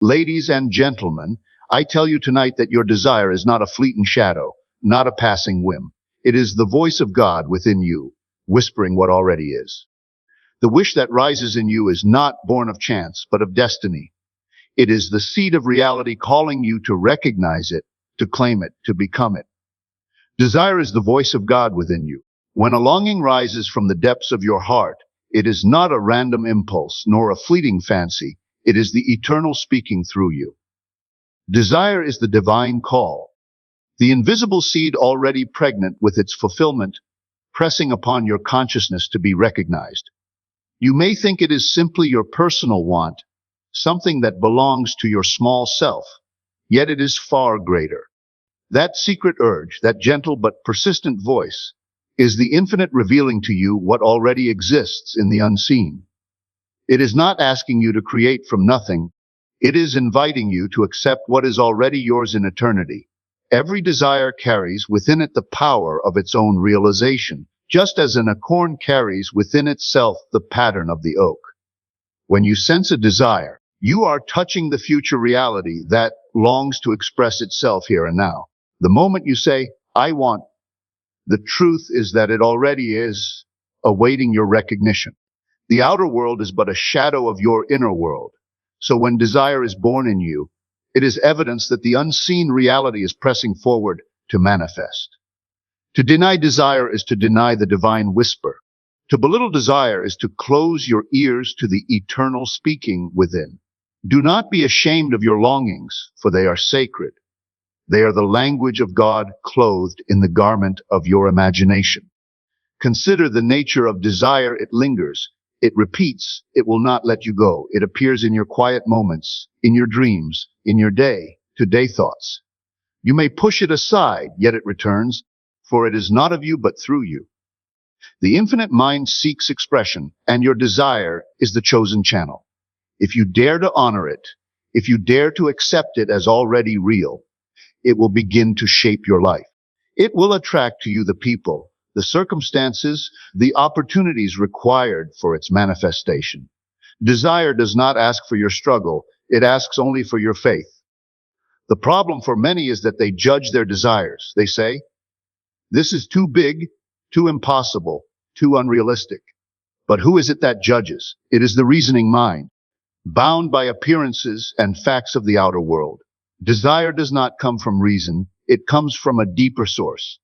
Ladies and gentlemen, I tell you tonight that your desire is not a fleeting shadow, not a passing whim. It is the voice of God within you, whispering what already is. The wish that rises in you is not born of chance, but of destiny. It is the seed of reality calling you to recognize it, to claim it, to become it. Desire is the voice of God within you. When a longing rises from the depths of your heart, it is not a random impulse, nor a fleeting fancy. It is the eternal speaking through you. Desire is the divine call, the invisible seed already pregnant with its fulfillment, pressing upon your consciousness to be recognized. You may think it is simply your personal want, something that belongs to your small self, yet it is far greater. That secret urge, that gentle but persistent voice, is the infinite revealing to you what already exists in the unseen. It is not asking you to create from nothing. It is inviting you to accept what is already yours in eternity. Every desire carries within it the power of its own realization, just as an acorn carries within itself the pattern of the oak. When you sense a desire, you are touching the future reality that longs to express itself here and now. The moment you say, I want, the truth is that it already is, awaiting your recognition. The outer world is but a shadow of your inner world. So when desire is born in you, it is evidence that the unseen reality is pressing forward to manifest. To deny desire is to deny the divine whisper. To belittle desire is to close your ears to the eternal speaking within. Do not be ashamed of your longings, for they are sacred. They are the language of God clothed in the garment of your imagination. Consider the nature of desire. It lingers. It repeats. It will not let you go. It appears in your quiet moments, in your dreams, in your day-to-day thoughts. You may push it aside, yet it returns, for it is not of you but through you. The infinite mind seeks expression, and your desire is the chosen channel. If you dare to honor it, if you dare to accept it as already real, it will begin to shape your life. It will attract to you the people, the circumstances, the opportunities required for its manifestation. Desire does not ask for your struggle, it asks only for your faith. The problem for many is that they judge their desires. They say, this is too big, too impossible, too unrealistic. But who is it that judges? It is the reasoning mind, bound by appearances and facts of the outer world. Desire does not come from reason, it comes from a deeper source.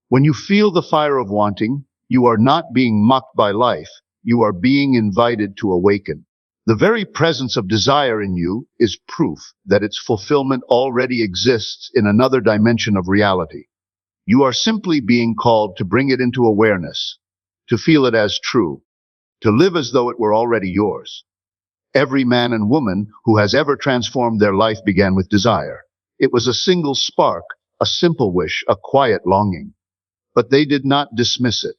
When you feel the fire of wanting, you are not being mocked by life, you are being invited to awaken. The very presence of desire in you is proof that its fulfillment already exists in another dimension of reality. You are simply being called to bring it into awareness, to feel it as true, to live as though it were already yours. Every man and woman who has ever transformed their life began with desire. It was a single spark, a simple wish, a quiet longing. But they did not dismiss it.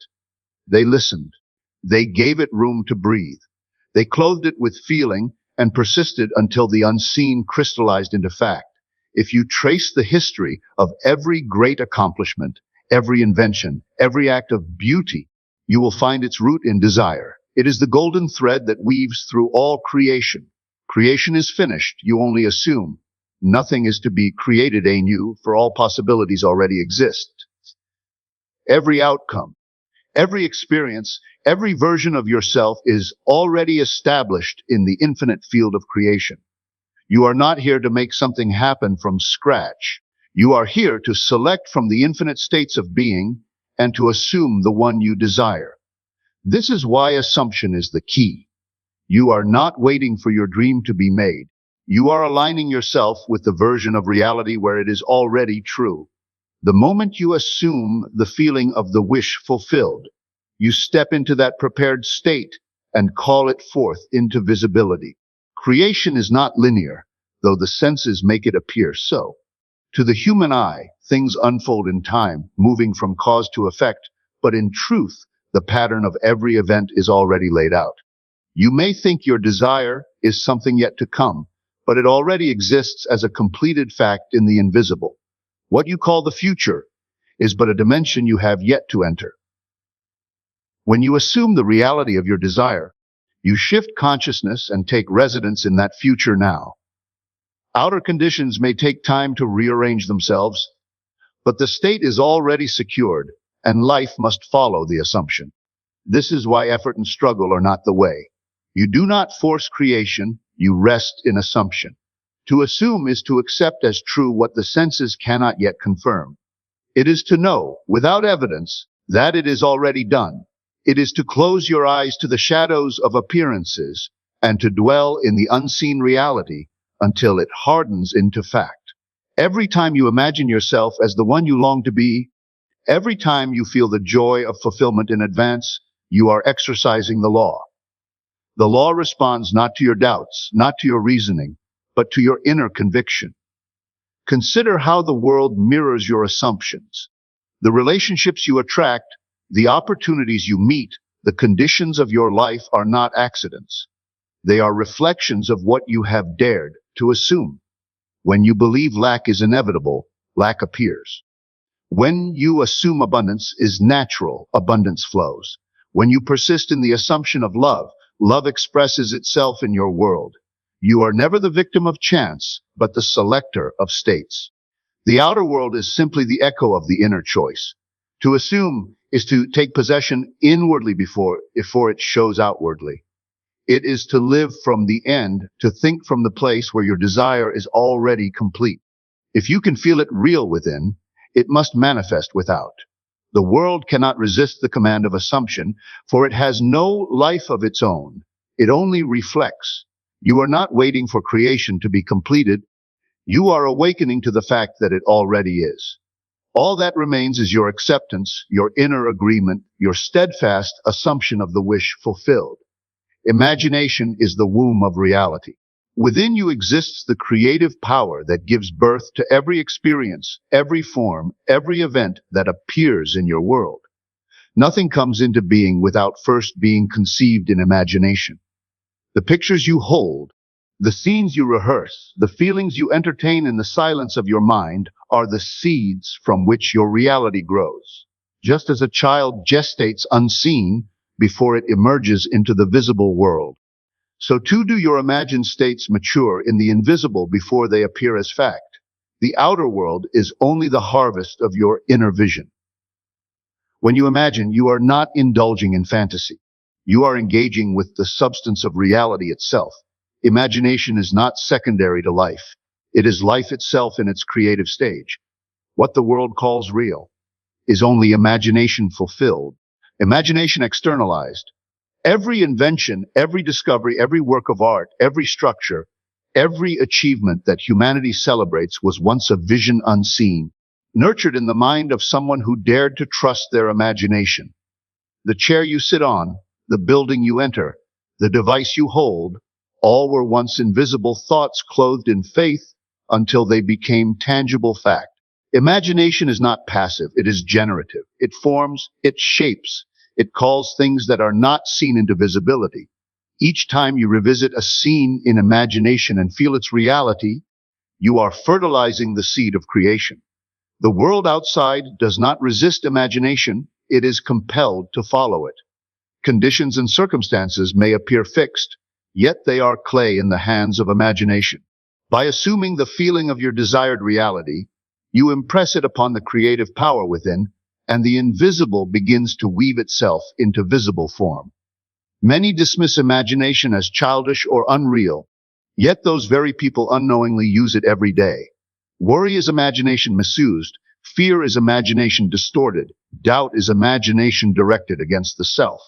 They listened. They gave it room to breathe. They clothed it with feeling and persisted until the unseen crystallized into fact. If you trace the history of every great accomplishment, every invention, every act of beauty, you will find its root in desire. It is the golden thread that weaves through all creation. Creation is finished, you only assume. Nothing is to be created anew, for all possibilities already exist. Every outcome, every experience, every version of yourself is already established in the infinite field of creation. You are not here to make something happen from scratch. You are here to select from the infinite states of being and to assume the one you desire. This is why assumption is the key. You are not waiting for your dream to be made. You are aligning yourself with the version of reality where it is already true. The moment you assume the feeling of the wish fulfilled, you step into that prepared state and call it forth into visibility. Creation is not linear, though the senses make it appear so. To the human eye, things unfold in time, moving from cause to effect, but in truth, the pattern of every event is already laid out. You may think your desire is something yet to come, but it already exists as a completed fact in the invisible. What you call the future is but a dimension you have yet to enter. When you assume the reality of your desire, you shift consciousness and take residence in that future now. Outer conditions may take time to rearrange themselves, but the state is already secured, and life must follow the assumption. This is why effort and struggle are not the way. You do not force creation, you rest in assumption. To assume is to accept as true what the senses cannot yet confirm. It is to know, without evidence, that it is already done. It is to close your eyes to the shadows of appearances and to dwell in the unseen reality until it hardens into fact. Every time you imagine yourself as the one you long to be, every time you feel the joy of fulfillment in advance, you are exercising the law. The law responds not to your doubts, not to your reasoning, but to your inner conviction. Consider how the world mirrors your assumptions. The relationships you attract, the opportunities you meet, the conditions of your life are not accidents. They are reflections of what you have dared to assume. When you believe lack is inevitable, lack appears. When you assume abundance is natural, abundance flows. When you persist in the assumption of love, love expresses itself in your world. You are never the victim of chance, but the selector of states. The outer world is simply the echo of the inner choice. To assume is to take possession inwardly before it shows outwardly. It is to live from the end, to think from the place where your desire is already complete. If you can feel it real within, it must manifest without. The world cannot resist the command of assumption, for it has no life of its own. It only reflects. You are not waiting for creation to be completed. You are awakening to the fact that it already is. All that remains is your acceptance, your inner agreement, your steadfast assumption of the wish fulfilled. Imagination is the womb of reality. Within you exists the creative power that gives birth to every experience, every form, every event that appears in your world. Nothing comes into being without first being conceived in imagination. The pictures you hold, the scenes you rehearse, the feelings you entertain in the silence of your mind are the seeds from which your reality grows. Just as a child gestates unseen before it emerges into the visible world, so too do your imagined states mature in the invisible before they appear as fact. The outer world is only the harvest of your inner vision. When you imagine, you are not indulging in fantasy. You are engaging with the substance of reality itself. Imagination is not secondary to life. It is life itself in its creative stage. What the world calls real is only imagination fulfilled, imagination externalized. Every invention, every discovery, every work of art, every structure, every achievement that humanity celebrates was once a vision unseen, nurtured in the mind of someone who dared to trust their imagination. The chair you sit on, the building you enter, the device you hold, all were once invisible thoughts clothed in faith until they became tangible fact. Imagination is not passive, it is generative. It forms, it shapes, it calls things that are not seen into visibility. Each time you revisit a scene in imagination and feel its reality, you are fertilizing the seed of creation. The world outside does not resist imagination, it is compelled to follow it. Conditions and circumstances may appear fixed, yet they are clay in the hands of imagination. By assuming the feeling of your desired reality, you impress it upon the creative power within, and the invisible begins to weave itself into visible form. Many dismiss imagination as childish or unreal, yet those very people unknowingly use it every day. Worry is imagination misused, fear is imagination distorted, doubt is imagination directed against the self.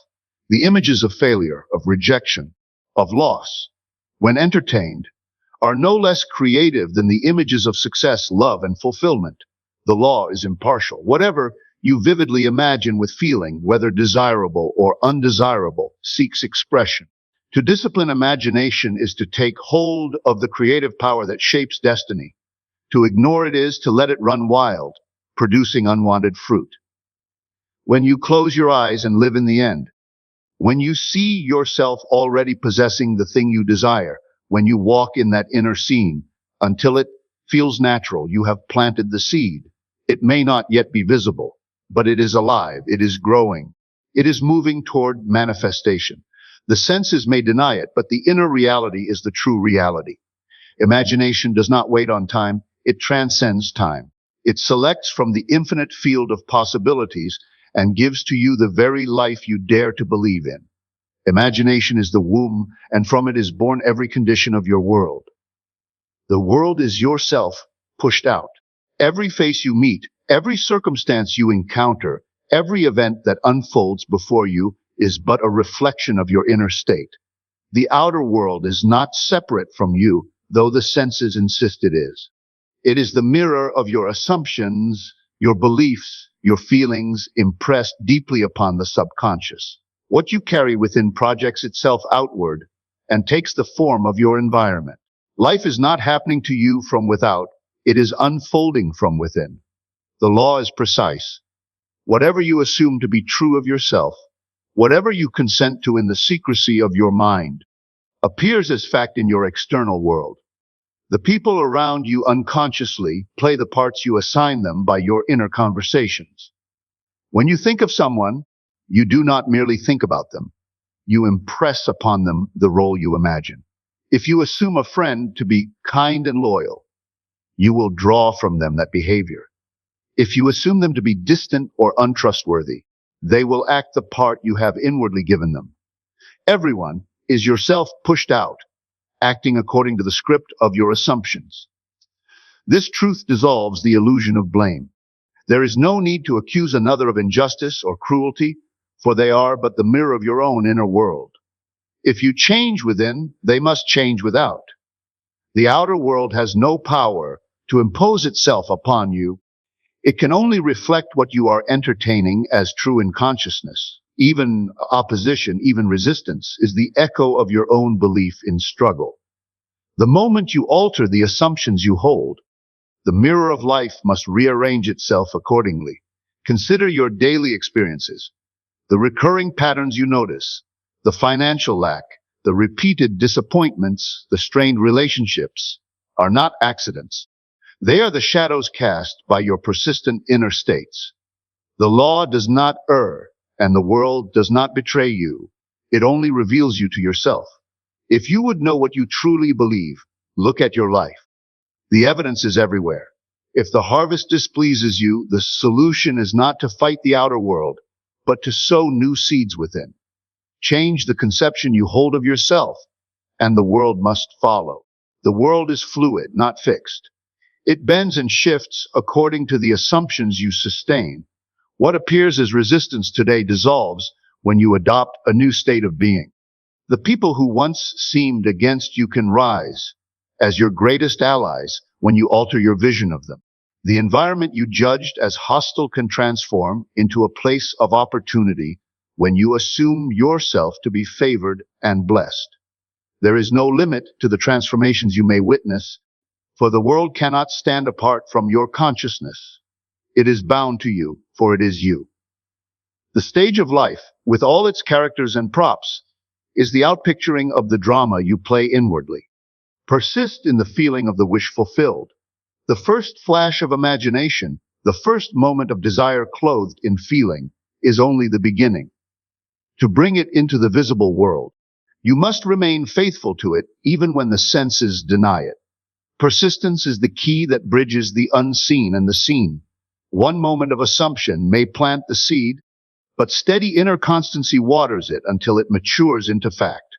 The images of failure, of rejection, of loss, when entertained, are no less creative than the images of success, love, and fulfillment. The law is impartial. Whatever you vividly imagine with feeling, whether desirable or undesirable, seeks expression. To discipline imagination is to take hold of the creative power that shapes destiny. To ignore it is to let it run wild, producing unwanted fruit. When you close your eyes and live in the end, when you see yourself already possessing the thing you desire, when you walk in that inner scene, until it feels natural, you have planted the seed. It may not yet be visible, but it is alive, it is growing, it is moving toward manifestation. The senses may deny it, but the inner reality is the true reality. Imagination does not wait on time, it transcends time. It selects from the infinite field of possibilities and gives to you the very life you dare to believe in. Imagination is the womb, and from it is born every condition of your world. The world is yourself pushed out. Every face you meet, every circumstance you encounter, every event that unfolds before you is but a reflection of your inner state. The outer world is not separate from you, though the senses insist it is. It is the mirror of your assumptions, your beliefs, your feelings impressed deeply upon the subconscious. What you carry within projects itself outward and takes the form of your environment. Life is not happening to you from without, it is unfolding from within. The law is precise. Whatever you assume to be true of yourself, whatever you consent to in the secrecy of your mind, appears as fact in your external world. The people around you unconsciously play the parts you assign them by your inner conversations. When you think of someone, you do not merely think about them. You impress upon them the role you imagine. If you assume a friend to be kind and loyal, you will draw from them that behavior. If you assume them to be distant or untrustworthy, they will act the part you have inwardly given them. Everyone is yourself pushed out, acting according to the script of your assumptions. This truth dissolves the illusion of blame. There is no need to accuse another of injustice or cruelty, for they are but the mirror of your own inner world. If you change within, they must change without. The outer world has no power to impose itself upon you. It can only reflect what you are entertaining as true in consciousness. Even opposition, even resistance, is the echo of your own belief in struggle. The moment you alter the assumptions you hold, the mirror of life must rearrange itself accordingly. Consider your daily experiences, the recurring patterns you notice, the financial lack, the repeated disappointments, the strained relationships, are not accidents. They are the shadows cast by your persistent inner states. The law does not err, and the world does not betray you. It only reveals you to yourself. If you would know what you truly believe, look at your life. The evidence is everywhere. If the harvest displeases you, the solution is not to fight the outer world, but to sow new seeds within. Change the conception you hold of yourself, and the world must follow. The world is fluid, not fixed. It bends and shifts according to the assumptions you sustain. What appears as resistance today dissolves when you adopt a new state of being. The people who once seemed against you can rise as your greatest allies when you alter your vision of them. The environment you judged as hostile can transform into a place of opportunity when you assume yourself to be favored and blessed. There is no limit to the transformations you may witness, for the world cannot stand apart from your consciousness. It is bound to you, for it is you. The stage of life, with all its characters and props, is the outpicturing of the drama you play inwardly. Persist in the feeling of the wish fulfilled. The first flash of imagination, the first moment of desire clothed in feeling, is only the beginning. To bring it into the visible world, you must remain faithful to it even when the senses deny it. Persistence is the key that bridges the unseen and the seen. One moment of assumption may plant the seed, but steady inner constancy waters it until it matures into fact.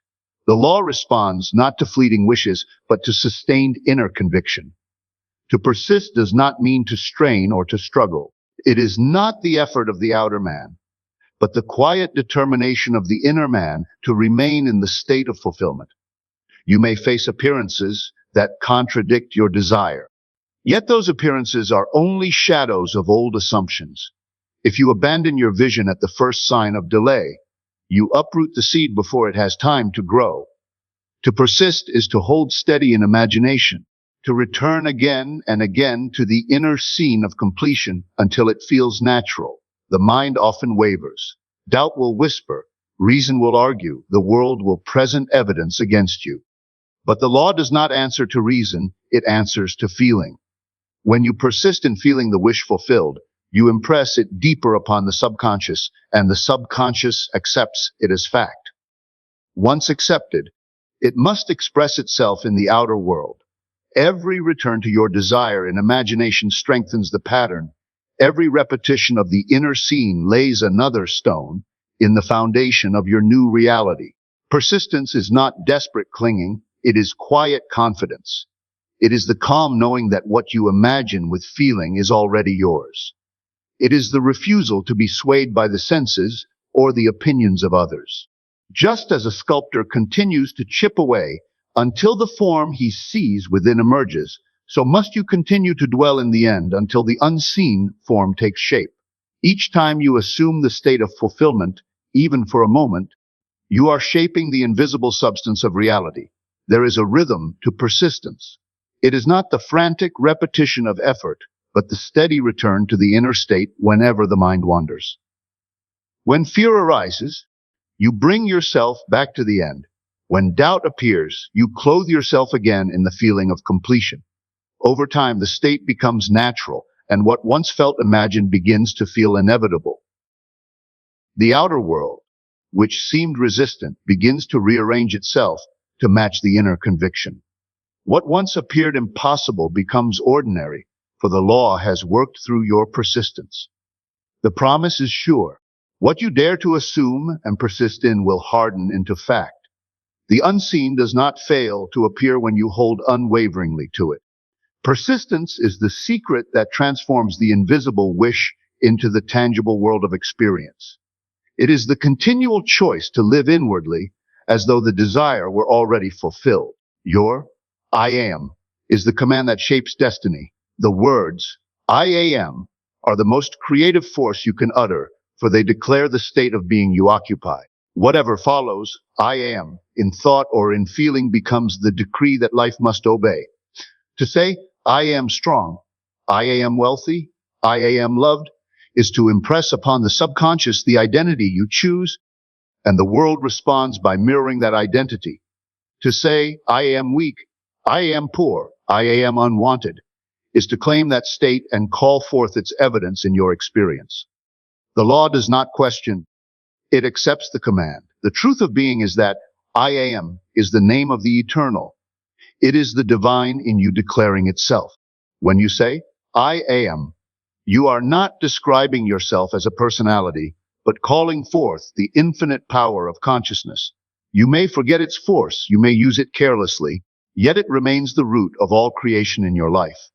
The law responds not to fleeting wishes, but to sustained inner conviction. To persist does not mean to strain or to struggle. It is not the effort of the outer man, but the quiet determination of the inner man to remain in the state of fulfillment. You may face appearances that contradict your desire. Yet those appearances are only shadows of old assumptions. If you abandon your vision at the first sign of delay, you uproot the seed before it has time to grow. To persist is to hold steady in imagination, to return again and again to the inner scene of completion until it feels natural. The mind often wavers. Doubt will whisper. Reason will argue. The world will present evidence against you. But the law does not answer to reason, it answers to feeling. When you persist in feeling the wish fulfilled, you impress it deeper upon the subconscious, and the subconscious accepts it as fact. Once accepted, it must express itself in the outer world. Every return to your desire in imagination strengthens the pattern. Every repetition of the inner scene lays another stone in the foundation of your new reality. Persistence is not desperate clinging, it is quiet confidence. It is the calm knowing that what you imagine with feeling is already yours. It is the refusal to be swayed by the senses or the opinions of others. Just as a sculptor continues to chip away until the form he sees within emerges, so must you continue to dwell in the end until the unseen form takes shape. Each time you assume the state of fulfillment, even for a moment, you are shaping the invisible substance of reality. There is a rhythm to persistence. It is not the frantic repetition of effort, but the steady return to the inner state whenever the mind wanders. When fear arises, you bring yourself back to the end. When doubt appears, you clothe yourself again in the feeling of completion. Over time, the state becomes natural, and what once felt imagined begins to feel inevitable. The outer world, which seemed resistant, begins to rearrange itself to match the inner conviction. What once appeared impossible becomes ordinary, for the law has worked through your persistence. The promise is sure. What you dare to assume and persist in will harden into fact. The unseen does not fail to appear when you hold unwaveringly to it. Persistence is the secret that transforms the invisible wish into the tangible world of experience. It is the continual choice to live inwardly as though the desire were already fulfilled. Your I am is the command that shapes destiny. The words I am are the most creative force you can utter, for they declare the state of being you occupy. Whatever follows, I am, in thought or in feeling, becomes the decree that life must obey. To say, I am strong, I am wealthy, I am loved, is to impress upon the subconscious the identity you choose, and the world responds by mirroring that identity. To say, I am weak, I am poor, I am unwanted, is to claim that state and call forth its evidence in your experience. The law does not question, it accepts the command. The truth of being is that I am is the name of the eternal. It is the divine in you declaring itself. When you say, I am, you are not describing yourself as a personality, but calling forth the infinite power of consciousness. You may forget its force, you may use it carelessly, yet it remains the root of all creation in your life.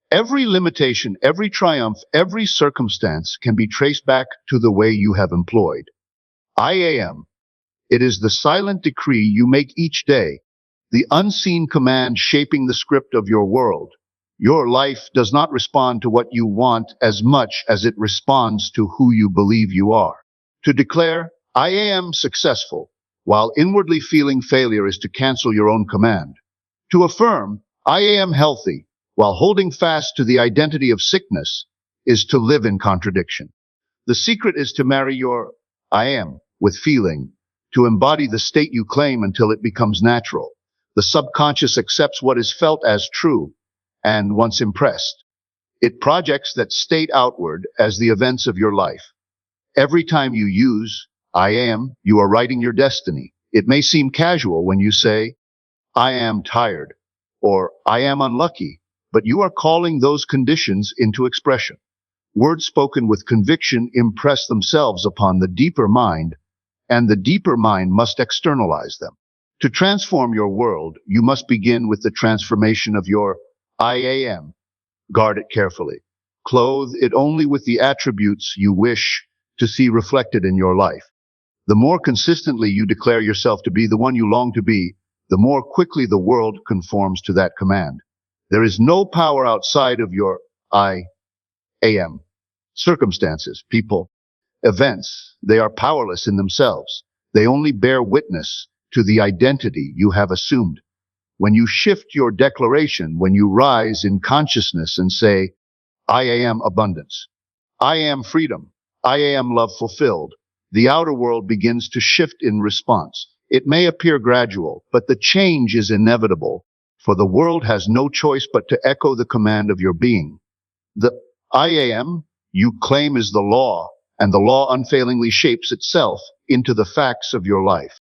Every limitation, every triumph, every circumstance can be traced back to the way you have employed I am. It is the silent decree you make each day, the unseen command shaping the script of your world. Your life does not respond to what you want as much as it responds to who you believe you are. To declare, I am successful, while inwardly feeling failure, is to cancel your own command. To affirm, I am healthy, while holding fast to the identity of sickness, is to live in contradiction. The secret is to marry your I am with feeling, to embody the state you claim until it becomes natural. The subconscious accepts what is felt as true, and once impressed, it projects that state outward as the events of your life. Every time you use I am, you are writing your destiny. It may seem casual when you say, I am tired, or I am unlucky, but you are calling those conditions into expression. Words spoken with conviction impress themselves upon the deeper mind, and the deeper mind must externalize them. To transform your world, you must begin with the transformation of your I am. Guard it carefully. Clothe it only with the attributes you wish to see reflected in your life. The more consistently you declare yourself to be the one you long to be, the more quickly the world conforms to that command. There is no power outside of your I am. Circumstances, people, events, they are powerless in themselves. They only bear witness to the identity you have assumed. When you shift your declaration, when you rise in consciousness and say, I am abundance, I am freedom, I am love fulfilled, the outer world begins to shift in response. It may appear gradual, but the change is inevitable, for the world has no choice but to echo the command of your being. The I am you claim is the law, and the law unfailingly shapes itself into the facts of your life.